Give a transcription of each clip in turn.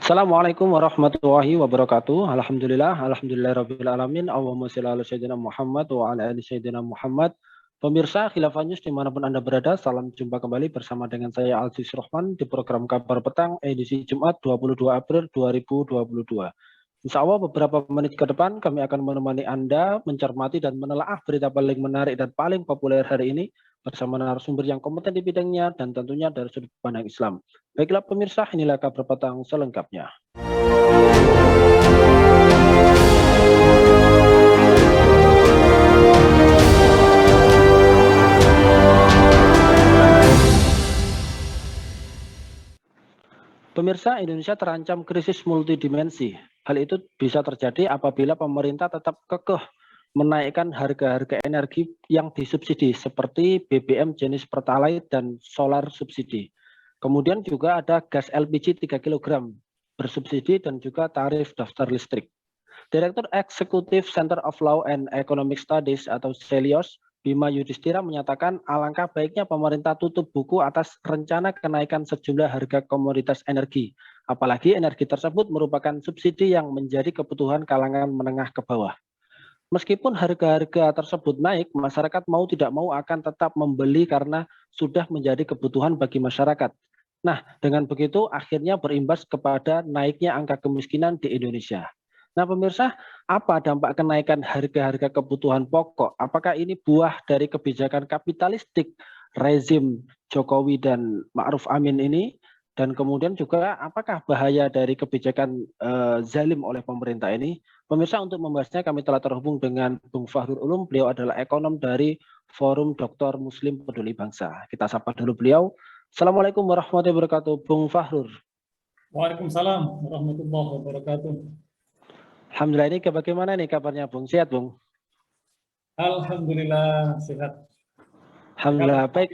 Assalamualaikum warahmatullahi wabarakatuh. Alhamdulillah rabbil alamin. Allahumma shalli ala sayyidina Muhammad wa ala ali sayyidina Muhammad. Pemirsa Khilafah News dimanapun Anda berada, salam jumpa kembali bersama dengan saya Alsis Rohman di program Kabar Petang edisi Jumat 22 April 2022. Insya Allah beberapa menit ke depan kami akan menemani Anda mencermati dan menelaah berita paling menarik dan paling populer hari ini bersama narasumber yang kompeten di bidangnya dan tentunya dari sudut pandang Islam. Baiklah pemirsa, inilah Kabar Petang selengkapnya. Pemirsa, Indonesia terancam krisis multidimensi. Hal itu bisa terjadi apabila pemerintah tetap kekeh menaikkan harga-harga energi yang disubsidi seperti BBM jenis Pertalite dan solar subsidi. Kemudian juga ada gas LPG 3 kg bersubsidi dan juga tarif daftar listrik. Direktur Eksekutif Center of Law and Economic Studies atau CELIOS, Bima Yudhistira menyatakan alangkah baiknya pemerintah tutup buku atas rencana kenaikan sejumlah harga komoditas energi. Apalagi energi tersebut merupakan subsidi yang menjadi kebutuhan kalangan menengah ke bawah. Meskipun harga-harga tersebut naik, masyarakat mau tidak mau akan tetap membeli karena sudah menjadi kebutuhan bagi masyarakat. Nah, dengan begitu akhirnya berimbas kepada naiknya angka kemiskinan di Indonesia. Nah, pemirsa, apa dampak kenaikan harga-harga kebutuhan pokok? Apakah ini buah dari kebijakan kapitalistik rezim Jokowi dan Ma'ruf Amin ini? Dan kemudian juga apakah bahaya dari kebijakan zalim oleh pemerintah ini? Pemirsa, untuk membahasnya kami telah terhubung dengan Bung Fahrul Ulum. Beliau adalah ekonom dari Forum Doktor Muslim Peduli Bangsa. Kita sapa dulu beliau. Assalamualaikum warahmatullahi wabarakatuh, Bung Fahrul. Waalaikumsalam warahmatullahi wabarakatuh. Alhamdulillah, ini bagaimana nih kabarnya, Bung? Sehat, Bung? Alhamdulillah sehat. Alhamdulillah, baik.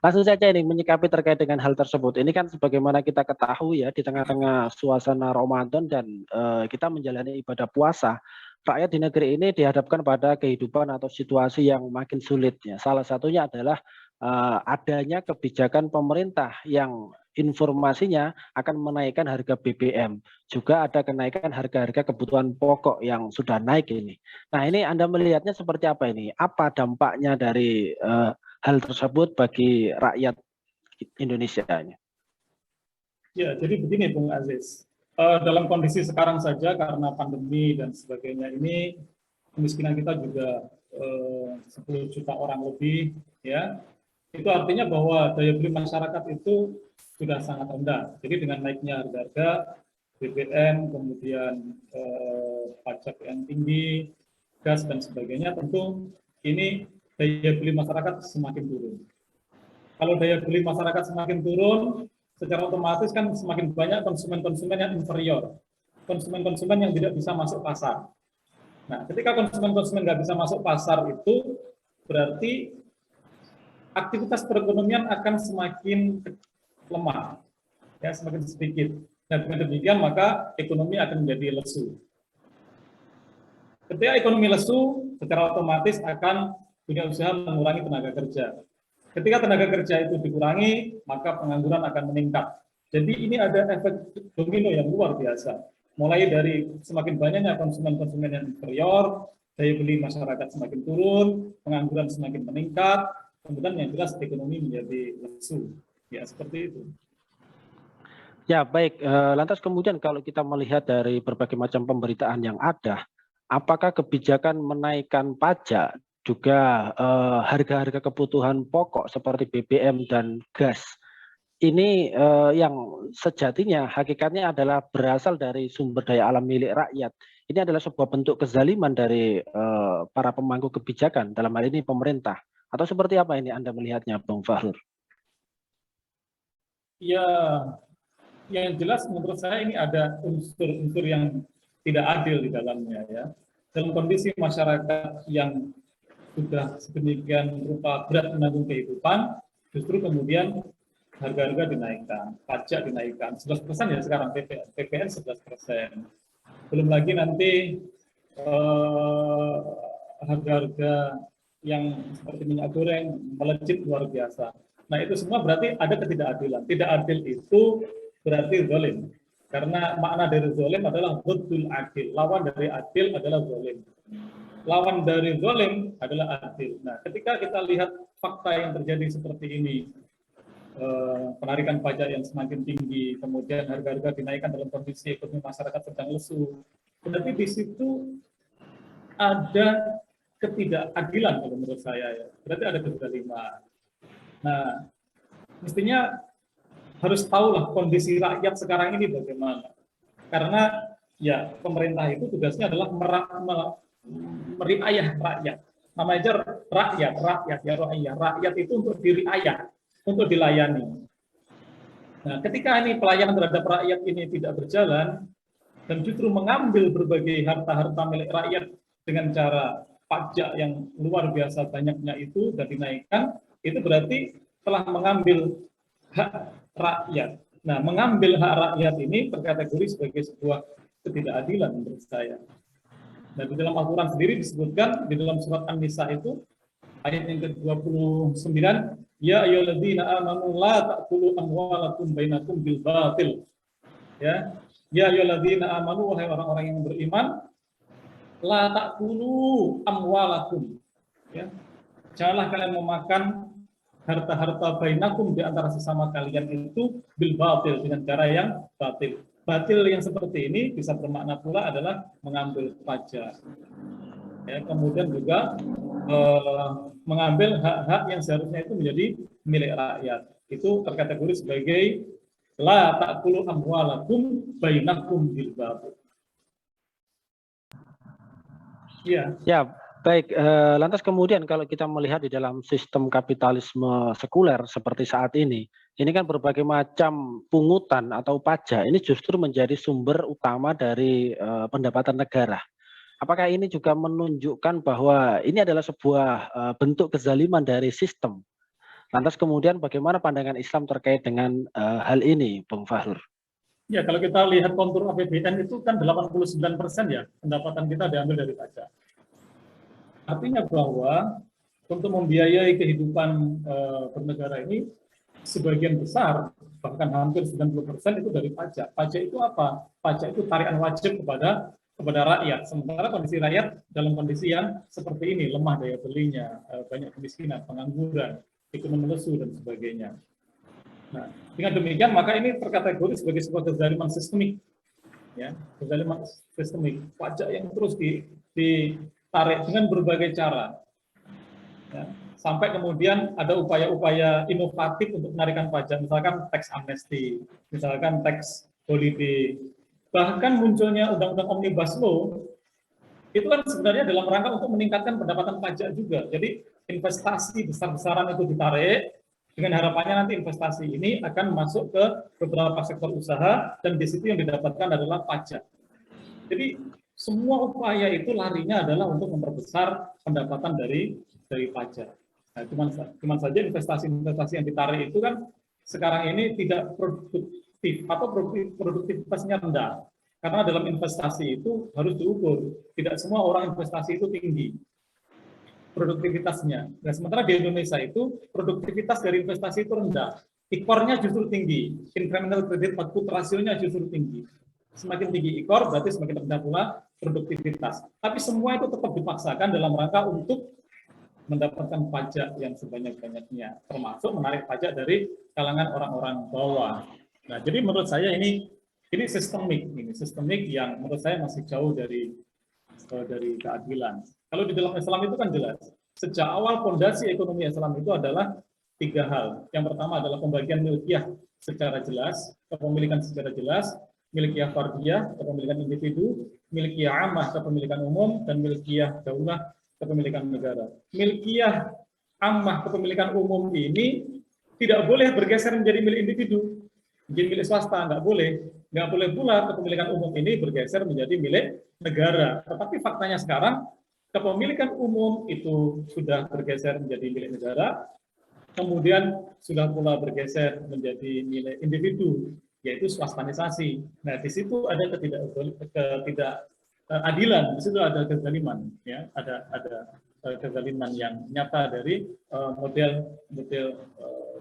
Langsung saja ini menyikapi terkait dengan hal tersebut. Ini kan sebagaimana kita ketahui ya, di tengah-tengah suasana Ramadan dan kita menjalani ibadah puasa, rakyat di negeri ini dihadapkan pada kehidupan atau situasi yang makin sulit ya. Salah satunya adalah adanya kebijakan pemerintah yang informasinya akan menaikkan harga BBM. Juga ada kenaikan harga-harga kebutuhan pokok yang sudah naik ini. Nah, ini Anda melihatnya seperti apa ini? Apa dampaknya dari hal tersebut bagi rakyat Indonesia? Ya, jadi begini Bung Aziz. Dalam kondisi sekarang saja karena pandemi dan sebagainya ini, kemiskinan kita juga 10 juta orang lebih, ya. Itu artinya bahwa daya beli masyarakat itu sudah sangat rendah. Jadi dengan naiknya harga-harga BBM, kemudian pajak yang tinggi, gas dan sebagainya, tentu ini daya beli masyarakat semakin turun. Kalau daya beli masyarakat semakin turun, secara otomatis kan semakin banyak konsumen-konsumen yang inferior, konsumen-konsumen yang tidak bisa masuk pasar. Nah, ketika konsumen-konsumen nggak bisa masuk pasar itu berarti aktivitas perekonomian akan semakin lemah, ya semakin sedikit. Nah, dengan demikian maka ekonomi akan menjadi lesu. Ketika ekonomi lesu, secara otomatis akan dunia usaha mengurangi tenaga kerja. Ketika tenaga kerja itu dikurangi, maka pengangguran akan meningkat. Jadi ini ada efek domino yang luar biasa. Mulai dari semakin banyaknya konsumen-konsumen yang inferior, daya beli masyarakat semakin turun, pengangguran semakin meningkat, kemudian yang jelas ekonomi menjadi lesu. Ya, seperti itu. Ya, baik. Lantas kemudian kalau kita melihat dari berbagai macam pemberitaan yang ada, apakah kebijakan menaikkan pajak juga harga-harga kebutuhan pokok seperti BBM dan gas ini yang sejatinya hakikatnya adalah berasal dari sumber daya alam milik rakyat. Ini adalah sebuah bentuk kezaliman dari para pemangku kebijakan, dalam hal ini pemerintah. Atau seperti apa ini Anda melihatnya, Bung Fahrul? Ya, yang jelas menurut saya ini ada unsur-unsur yang tidak adil di dalamnya, ya. Dalam kondisi masyarakat yang sudah sedemikian rupa berat menanggung kehidupan, justru kemudian harga-harga dinaikkan, pajak dinaikkan, 11% ya sekarang PPN 11%. Belum lagi nanti harga-harga yang seperti minyak goreng melejit luar biasa. Nah, itu semua berarti ada ketidakadilan. Tidak adil itu berarti zalim. Karena makna dari zalim adalah betul adil. Lawan dari adil adalah zalim. Lawan dari zalim adalah adil. Nah, ketika kita lihat fakta yang terjadi seperti ini, penarikan pajak yang semakin tinggi, kemudian harga-harga dinaikkan dalam kondisi ekonomi masyarakat sedang lesu, berarti di situ ada ketidakadilan kalau menurut saya ya. Berarti ada kezaliman. Nah, mestinya harus tahulah kondisi rakyat sekarang ini bagaimana. Karena ya pemerintah itu tugasnya adalah meriayah rakyat. Namanya aja rakyat ya rakyat itu untuk diriayah, untuk dilayani. Nah, ketika ini pelayanan terhadap rakyat ini tidak berjalan dan justru mengambil berbagai harta-harta milik rakyat dengan cara pajak yang luar biasa banyaknya itu dan dinaikkan, itu berarti telah mengambil hak rakyat. Nah, mengambil hak rakyat ini terkategori sebagai sebuah ketidakadilan menurut saya. Nah, di dalam Al-Quran sendiri disebutkan, di dalam surat An-Nisa itu, ayat yang ke-29, ya ayyuhalladzina amanu la ta'kulu amwalakum bainakum bil batil. Ya ayyuhalladzina amanu, wahai orang-orang yang beriman, la ta'kulu amwalakum. Ya. Janganlah kalian memakan harta-harta bainakum di antara sesama kalian itu bil batil, dengan cara yang batil. Batil yang seperti ini bisa bermakna pula adalah mengambil pajak. Ya, kemudian juga mengambil hak-hak yang seharusnya itu menjadi milik rakyat. Itu terkategori sebagai la ta'kulu amwalakum bainakum bil batil. Ya. Ya, baik. Lantas kemudian kalau kita melihat di dalam sistem kapitalisme sekuler seperti saat ini kan berbagai macam pungutan atau pajak ini justru menjadi sumber utama dari pendapatan negara. Apakah ini juga menunjukkan bahwa ini adalah sebuah bentuk kezaliman dari sistem? Lantas kemudian bagaimana pandangan Islam terkait dengan hal ini, Bung Fahrur? Ya, kalau kita lihat kontur APBN itu kan 89% ya pendapatan kita diambil dari pajak. Artinya bahwa untuk membiayai kehidupan bernegara ini sebagian besar, bahkan hampir 90% itu dari pajak. Pajak itu apa? Pajak itu tarikan wajib kepada rakyat. Sementara kondisi rakyat dalam kondisi yang seperti ini, lemah daya belinya, banyak kemiskinan, pengangguran, ekonomi lesu dan sebagainya. Nah, dengan demikian maka ini terkategori sebagai sebuah kezaliman sistemik. Ya, kezaliman sistemik. Pajak yang terus ditarik dengan berbagai cara. Ya, sampai kemudian ada upaya-upaya inovatif untuk menarikan pajak, misalkan tax amnesty, misalkan tax holiday, bahkan munculnya undang-undang omnibus law, itu kan sebenarnya dalam rangka untuk meningkatkan pendapatan pajak juga. Jadi investasi besar-besaran itu ditarik, dengan harapannya nanti investasi ini akan masuk ke beberapa sektor usaha, dan di situ yang didapatkan adalah pajak. Jadi semua upaya itu larinya adalah untuk memperbesar pendapatan dari pajak. Nah, cuman saja investasi yang ditarik itu kan sekarang ini tidak produktif atau produktivitasnya rendah. Karena dalam investasi itu harus diukur. Tidak semua orang investasi itu tinggi produktivitasnya. Nah, sementara di Indonesia itu produktivitas dari investasi itu rendah. IKOR-nya justru tinggi. Incremental credit output ratio-nya justru tinggi. Semakin tinggi IKOR berarti semakin rendah pula produktivitas. Tapi semua itu tetap dipaksakan dalam rangka untuk mendapatkan pajak yang sebanyak-banyaknya, termasuk menarik pajak dari kalangan orang-orang bawah. Nah, jadi menurut saya ini sistemik yang menurut saya masih jauh dari keadilan. Kalau di dalam Islam itu kan jelas, sejak awal fondasi ekonomi Islam itu adalah 3 hal. Yang pertama adalah pembagian milkiyah secara jelas, kepemilikan secara jelas, milkiyah fardiyah, kepemilikan individu, milkiyah ammah, kepemilikan umum, dan milkiyah daulah, kepemilikan negara. Milkiyah ammah, kepemilikan umum ini tidak boleh bergeser menjadi milik individu, menjadi milik swasta, nggak boleh. Nggak boleh pula kepemilikan umum ini bergeser menjadi milik negara. Tetapi faktanya sekarang, kepemilikan umum itu sudah bergeser menjadi milik negara, kemudian sudah pula bergeser menjadi milik individu, yaitu swastanisasi. Nah, di situ ada ketidakadilan, di situ ada kezaliman, ya, ada kezaliman yang nyata dari model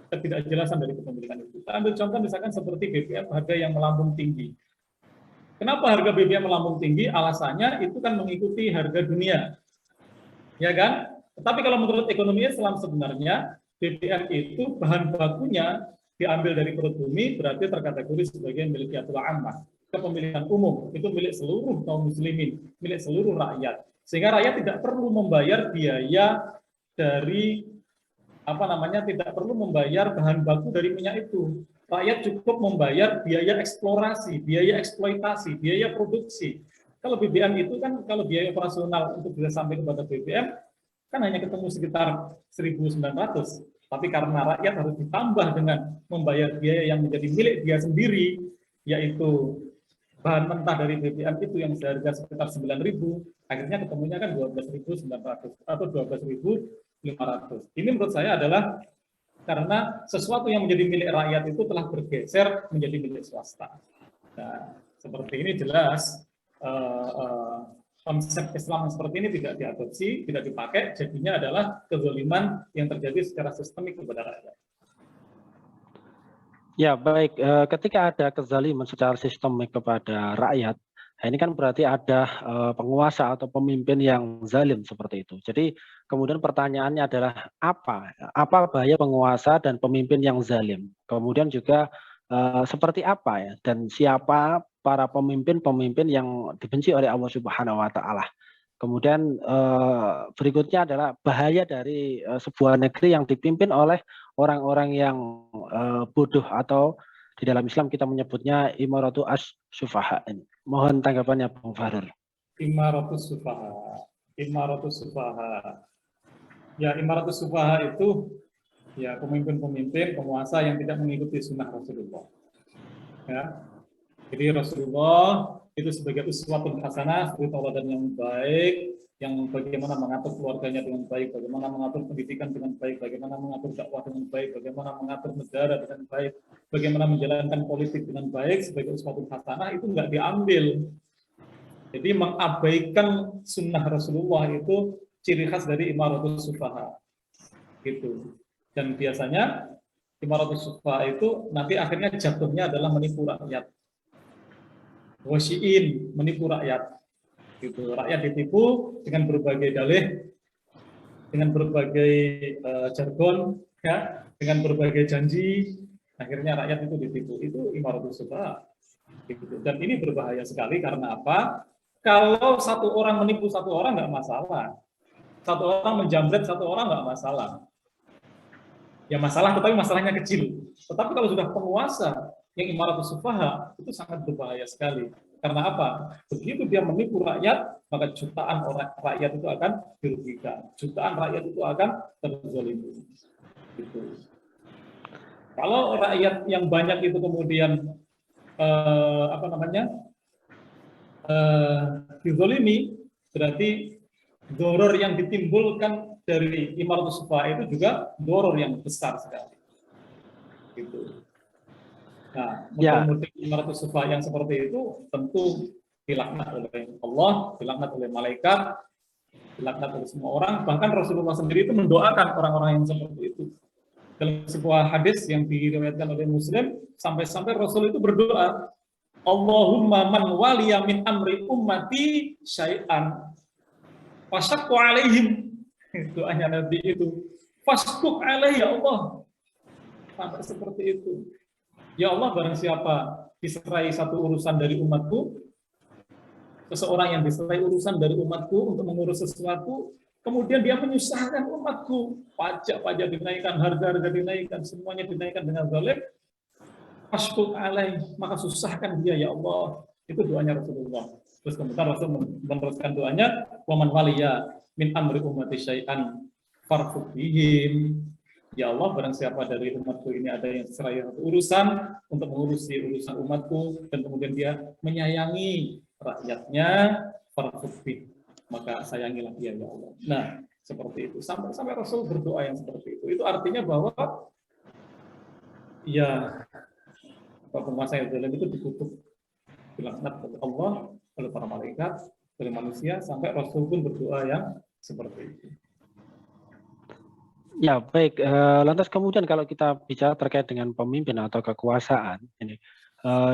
ketidakjelasan dari kepemilikan itu. Kita ambil contoh misalkan seperti BBM harga yang melambung tinggi. Kenapa harga BBM melambung tinggi? Alasannya itu kan mengikuti harga dunia, ya kan? Tetapi kalau menurut ekonomi Islam sebenarnya BBM itu bahan bakunya diambil dari perut bumi, berarti terkategori sebagai milikiyatul ammah, kepemilikan umum, itu milik seluruh kaum muslimin, milik seluruh rakyat. Sehingga rakyat tidak perlu membayar biaya dari tidak perlu membayar bahan baku dari minyak itu. Rakyat cukup membayar biaya eksplorasi, biaya eksploitasi, biaya produksi. Kalau BBM itu kan, kalau biaya operasional untuk bisa sampai kepada BBM, kan hanya ketemu sekitar 1.900. Tapi karena rakyat harus ditambah dengan membayar biaya yang menjadi milik dia sendiri, yaitu bahan mentah dari BBM itu yang seharga sekitar 9.000, akhirnya ketemunya kan 12.900 atau 12.500. Ini menurut saya adalah karena sesuatu yang menjadi milik rakyat itu telah bergeser menjadi milik swasta. Nah, seperti ini jelas konsep Islam seperti ini tidak diadopsi, tidak dipakai, jadinya adalah kezaliman yang terjadi secara sistemik kepada rakyat. Ya, baik. Ketika ada kezaliman secara sistemik kepada rakyat, ini kan berarti ada penguasa atau pemimpin yang zalim seperti itu. Jadi kemudian pertanyaannya adalah apa bahaya penguasa dan pemimpin yang zalim? Kemudian juga seperti apa ya dan siapa para pemimpin-pemimpin yang dibenci oleh Allah Subhanahu wa taala? Kemudian berikutnya adalah bahaya dari sebuah negeri yang dipimpin oleh orang-orang yang bodoh atau di dalam Islam kita menyebutnya imaratu as-sufaha. Mohon tanggapannya Bang Fahrul. Imaratus sufaha. Imaratus sufaha. Ya, imaratus sufaha itu ya pemimpin-pemimpin, penguasa yang tidak mengikuti sunnah Rasulullah. Ya. Jadi Rasulullah itu sebagai uswatun hasanah, suri tauladan yang baik, yang bagaimana mengatur keluarganya dengan baik, bagaimana mengatur pendidikan dengan baik, bagaimana mengatur dakwah dengan baik, bagaimana mengatur negara dengan baik, bagaimana menjalankan politik dengan baik sebagai uswatun hasanah itu nggak diambil. Jadi mengabaikan sunnah Rasulullah itu ciri khas dari imaratus sufaha. Gitu. Dan biasanya imaratus sufaha itu nanti akhirnya jatuhnya adalah menipu rakyat. Wasyiin, menipu rakyat. Gitu. Rakyat ditipu dengan berbagai dalih, dengan berbagai jargon, ya, dengan berbagai janji, akhirnya rakyat itu ditipu. Itu imaratus sufaha. Gitu. Dan ini berbahaya sekali karena apa? Kalau satu orang menipu satu orang nggak masalah, satu orang menjamret satu orang nggak masalah. Ya masalah, tetapi masalahnya kecil. Tetapi kalau sudah penguasa yang imaratus sufaha itu sangat berbahaya sekali. Karena apa? Begitu dia menipu rakyat, maka jutaan orang rakyat itu akan dirugikan, jutaan rakyat itu akan terzalimi. Gitu. Kalau rakyat yang banyak itu kemudian dizalimi, berarti doror yang ditimbulkan dari imaratus sufaha itu juga doror yang besar sekali. Gitu. Nah, model imaratus sufaha yang seperti itu tentu dilaknat oleh Allah, dilaknat oleh malaikat, dilaknat oleh semua orang. Bahkan Rasulullah sendiri itu mendoakan orang-orang yang seperti itu. Dalam sebuah hadis yang diriwayatkan oleh Muslim, sampai-sampai Rasul itu berdoa, Allahumma man waliya min amri ummati syai'an fasyaqqa alaihim. Doanya Nabi itu, fasbuk alaihi ya Allah. Sampai seperti itu. Ya Allah, barang siapa diserai satu urusan dari umatku, seseorang yang diserai urusan dari umatku untuk mengurus sesuatu, kemudian dia menyusahkan umatku, pajak-pajak dinaikkan, harga-harga dinaikkan, semuanya dinaikkan dengan zalim, fasbuk alaih, maka susahkan dia ya Allah. Itu doanya Rasulullah. Terus kemudian Rasul meneruskan doanya, waman waliya min amri ummati syai'an farfuq bihim. Ya Allah, barang siapa dari umatku ini ada yang serai urusan untuk mengurusi urusan umatku dan kemudian dia menyayangi rakyatnya, farfuq bih, maka sayangilah dia ya Allah. Nah, seperti itu. Sampai Rasul berdoa yang seperti itu. Itu artinya bahwa ya penguasa yang zalim itu dikutuk, dilaknat oleh Allah, oleh para malaikat, oleh manusia, sampai Rasul pun berdoa yang seperti itu. Ya, baik. Lantas kemudian kalau kita bicara terkait dengan pemimpin atau kekuasaan, ini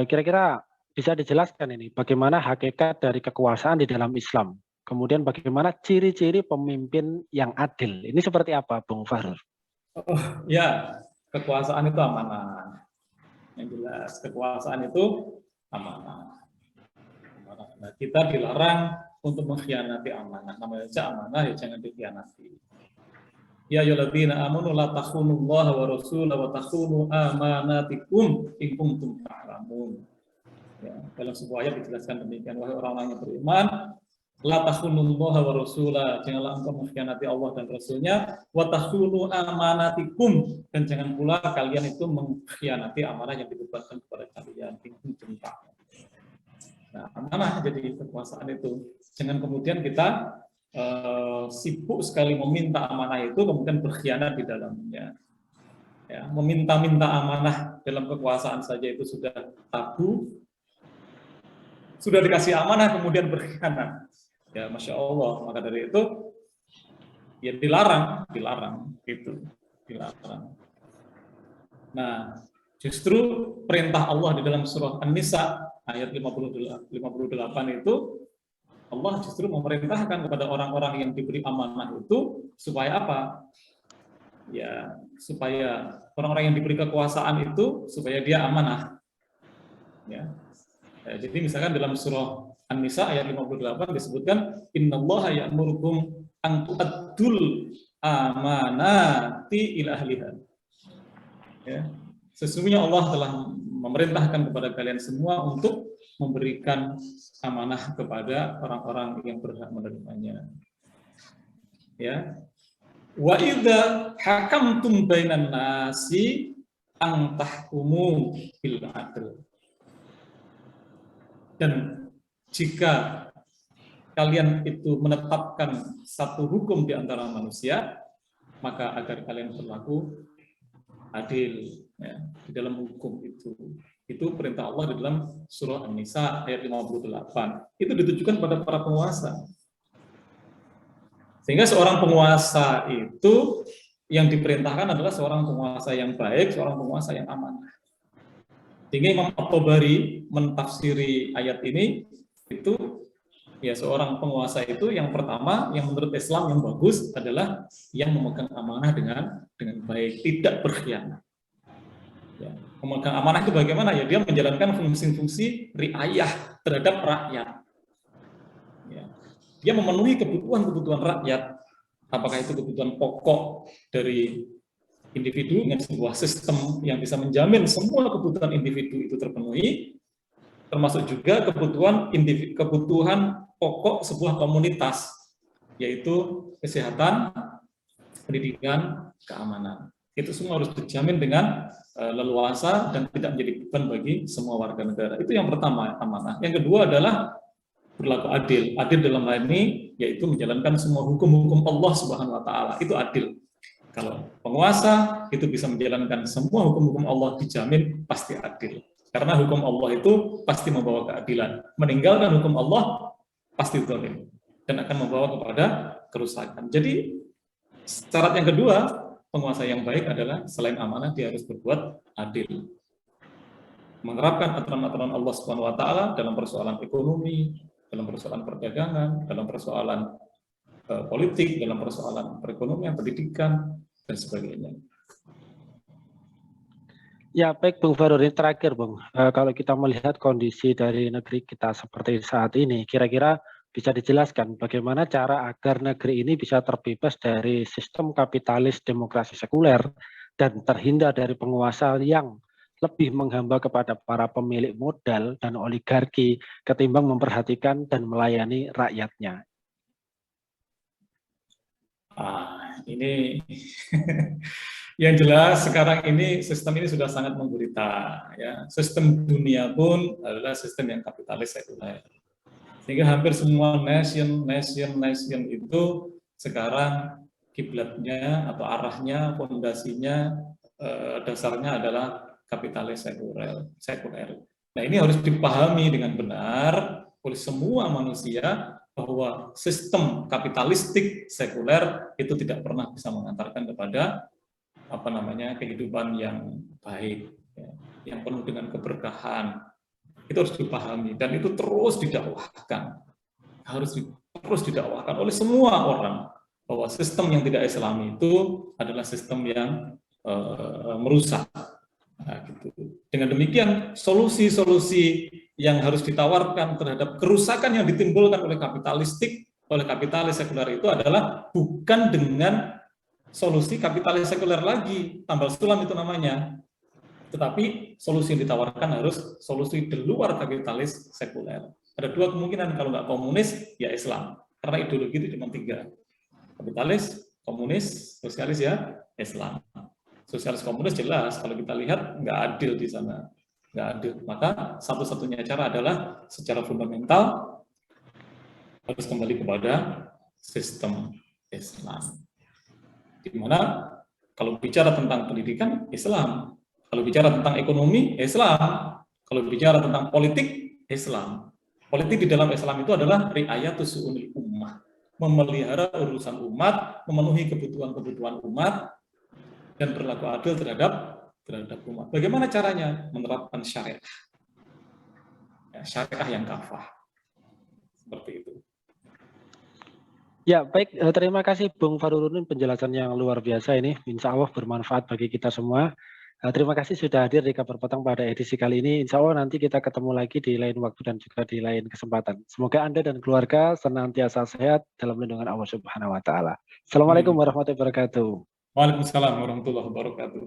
kira-kira bisa dijelaskan ini bagaimana hakikat dari kekuasaan di dalam Islam. Kemudian bagaimana ciri-ciri pemimpin yang adil. Ini seperti apa, Bung Fahrul? Ya, kekuasaan itu amanah. Yang jelas, kekuasaan itu amanah. Nah, kita dilarang untuk mengkhianati amanah. Namanya saja amanah, ya jangan dikhianati. Ya ayyuhalladzina amanu la takhunullaha wa rasulahu wa takhunu amanatikum in kuntum ta'lamun. Ya, dalam sebuah ayat dijelaskan demikian, wahai orang-orang yang beriman, la takhunullaha wa rasulahu, janganlah engkau mengkhianati Allah dan Rasulnya, wa takhunu amanatikum, dan jangan pula kalian itu mengkhianati amanah yang dibebankan kepada kalian. In kuntum ta'lamun. Nah, amanah jadi kekuasaan itu. Jangan kemudian kita sibuk sekali meminta amanah itu, kemudian berkhianat di dalamnya. Ya, meminta-minta amanah dalam kekuasaan saja itu sudah tabu. Sudah dikasih amanah kemudian berkhianat. Ya, Masya Allah. Maka dari itu, ya dilarang gitu, dilarang. Nah, justru perintah Allah di dalam surah An-Nisa ayat 58 itu, Allah justru memerintahkan kepada orang-orang yang diberi amanah itu supaya apa? Ya, supaya orang-orang yang diberi kekuasaan itu supaya dia amanah. Ya. Jadi misalkan dalam surah An-Nisa ayat 58 disebutkan innallaha ya'murukum an tu'addul amanati ila ahliha. Ya. Sesungguhnya Allah telah memerintahkan kepada kalian semua untuk memberikan amanah kepada orang-orang yang berhak menerimanya. Ya. Wa idza hakamtum bainan nasi an tahkumu bil adl. Dan jika kalian itu menetapkan satu hukum di antara manusia, maka agar kalian berlaku adil ya, di dalam hukum itu. Itu perintah Allah di dalam surah An-Nisa ayat 58. Itu ditujukan pada para penguasa. Sehingga seorang penguasa itu yang diperintahkan adalah seorang penguasa yang baik, seorang penguasa yang amanah. Sehingga Imam At-Tabari mentafsiri ayat ini itu ya seorang penguasa itu yang pertama yang menurut Islam yang bagus adalah yang memegang amanah dengan baik, tidak berkhianat. Ya, memegang amanah itu bagaimana? Ya dia menjalankan fungsi-fungsi riayah terhadap rakyat. Ya, dia memenuhi kebutuhan-kebutuhan rakyat, apakah itu kebutuhan pokok dari individu dengan sebuah sistem yang bisa menjamin semua kebutuhan individu itu terpenuhi, termasuk juga kebutuhan pokok sebuah komunitas, yaitu kesehatan, pendidikan, keamanan. Itu semua harus dijamin dengan leluasa dan tidak menjadi beban bagi semua warga negara. Itu yang pertama, amanah. Yang kedua adalah berlaku adil. Adil dalam hal ini yaitu menjalankan semua hukum-hukum Allah Subhanahu wa taala. Itu adil. Kalau penguasa itu bisa menjalankan semua hukum-hukum Allah, dijamin pasti adil. Karena hukum Allah itu pasti membawa keadilan. Meninggalkan hukum Allah pasti zalim dan akan membawa kepada kerusakan. Jadi syarat yang kedua, penguasa yang baik adalah selain amanah dia harus berbuat adil. Menerapkan aturan-aturan Allah Subhanahu wa taala dalam persoalan ekonomi, dalam persoalan perdagangan, dalam persoalan politik, dalam persoalan perekonomian, pendidikan, dan sebagainya. Ya, baik Bung Farul, ini terakhir Bung. Kalau kita melihat kondisi dari negeri kita seperti saat ini, kira-kira bisa dijelaskan bagaimana cara agar negeri ini bisa terbebas dari sistem kapitalis demokrasi sekuler dan terhindar dari penguasa yang lebih menghamba kepada para pemilik modal dan oligarki ketimbang memperhatikan dan melayani rakyatnya. Ini yang jelas sekarang ini sistem ini sudah sangat menggurita. Ya. Sistem dunia pun adalah sistem yang kapitalis sekuler. Sehingga hampir semua nation itu sekarang kiblatnya atau arahnya, fondasinya, dasarnya adalah kapitalis sekuler. Nah ini harus dipahami dengan benar oleh semua manusia, bahwa sistem kapitalistik sekuler itu tidak pernah bisa mengantarkan kepada kehidupan yang baik, ya, yang penuh dengan keberkahan. Itu harus dipahami dan itu terus didakwahkan, terus didakwahkan oleh semua orang bahwa sistem yang tidak Islami itu adalah sistem yang merusak. Nah, gitu. Dengan demikian solusi-solusi yang harus ditawarkan terhadap kerusakan yang ditimbulkan oleh kapitalis sekuler itu adalah bukan dengan solusi kapitalis sekuler lagi, tambal sulam itu namanya. Tetapi solusi yang ditawarkan harus solusi di luar kapitalis sekuler. Ada dua kemungkinan, kalau nggak komunis, ya Islam. Karena ideologi itu cuma tiga. Kapitalis, komunis, sosialis ya Islam. Sosialis komunis jelas, kalau kita lihat nggak adil di sana. Nggak adil. Maka satu-satunya cara adalah secara fundamental harus kembali kepada sistem Islam. Di mana kalau bicara tentang pendidikan, Islam. Kalau bicara tentang ekonomi, Islam. Kalau bicara tentang politik, Islam. Politik di dalam Islam itu adalah ri'ayatus su'unil ummah. Memelihara urusan umat, memenuhi kebutuhan-kebutuhan umat, dan berlaku adil terhadap umat. Bagaimana caranya? Menerapkan syariah. Ya, syariah yang kafah. Seperti itu. Ya, baik. Terima kasih Bung Farurudin, penjelasan yang luar biasa ini. Insya Allah bermanfaat bagi kita semua. Terima kasih sudah hadir di Kabar Petang pada edisi kali ini. Insya Allah nanti kita ketemu lagi di lain waktu dan juga di lain kesempatan. Semoga Anda dan keluarga senantiasa sehat dalam lindungan Allah Subhanahu wa Ta'ala. Assalamualaikum warahmatullahi wabarakatuh. Waalaikumsalam warahmatullahi wabarakatuh.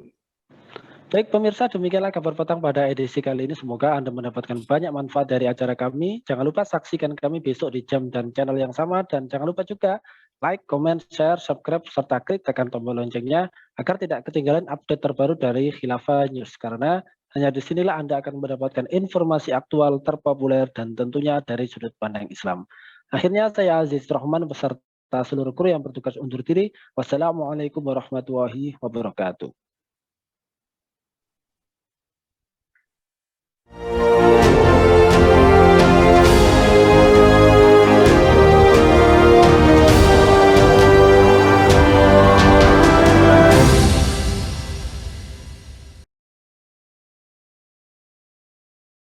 Baik pemirsa, demikianlah Kabar Petang pada edisi kali ini. Semoga Anda mendapatkan banyak manfaat dari acara kami. Jangan lupa saksikan kami besok di jam dan channel yang sama. Dan jangan lupa juga like, comment, share, subscribe, serta klik tekan tombol loncengnya agar tidak ketinggalan update terbaru dari Khilafah News. Karena hanya disinilah Anda akan mendapatkan informasi aktual, terpopuler, dan tentunya dari sudut pandang Islam. Akhirnya saya Aziz Rahman beserta seluruh kru yang bertugas undur diri. Wassalamualaikum warahmatullahi wabarakatuh.